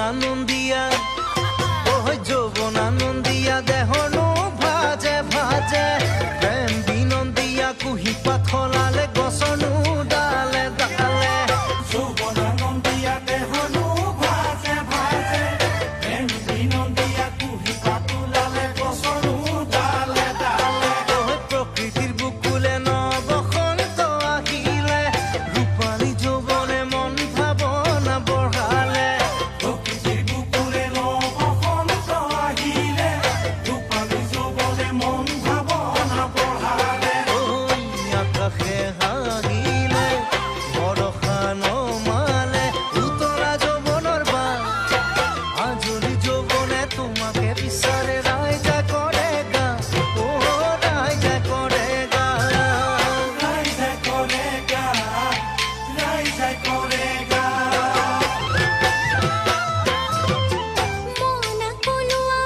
আনন্দিয়া ওই যৌবন আনন্দিয়া দেহনো ভাজে ভাজে প্রেম বিনন্দিয়া কুহি পাথলালে গছনো ডালে ডালে যৌবন আনন্দিয়া দেহনো ভাজে ভাজে প্রেম বিনন্দিয়া কুহি পাথলালে গছনো ডালে ডালে ওই প্রকৃতির বুকুলে নবসন্ত আহিলে রূপালী যৌবনে মন ভাবনা বঢ়ালে প্রকৃতির বুকুলে নবসন্ত আহিলে রূপালী যৌবনে মন ভাবনা বঢ়ালে ওই আকাশে হাগিলে বৰষা নমালে উতলা যৌবনৰ বান আজলি যৌবনে তোমাকে বিচাৰে ৰাইজা কৰে গান ও ৰাইজা কৰে গান রাইজা করে গা রাইজা করে গা মনা কলুয়া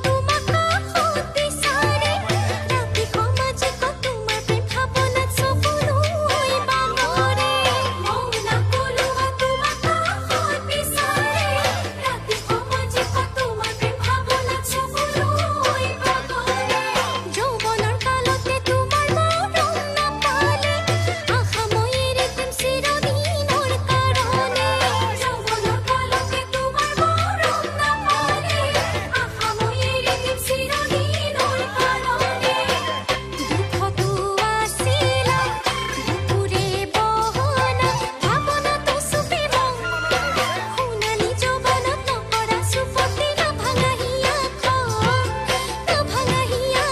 তোমাকা হতে সারে রাতি সমাজে তোমার প্রেম ভাবনা সবুরই বানরে মনা কলুয়া তোমাকা হতে সারে রাতি সমাজে তোমার প্রেম ভাবনা সবুরই বানরে যৌবনৰ কালতে তোমাৰ মৰম নাপালে আশা মই এৰি দিম চিৰদিনৰ কাৰণে যৌবনৰ কালতে তোমাৰ মৰম নাপালে আশা মই এৰি দিম চিৰদিনৰ কাৰণে দুখতো আছিলা দুখৰে বহনা ভাৱনাটো চুপি মন সোণালী যৌৱনত নকৰা চুপতি নাভাঙাহিয়া নাভাঙাহিয়া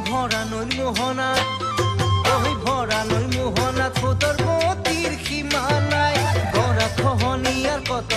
ভৰা নৈ মোহনা ওই ভৰা নৈ মোহনা থোতৰ গতিৰ সীমা নাই গৰা খহনীয়াৰ কত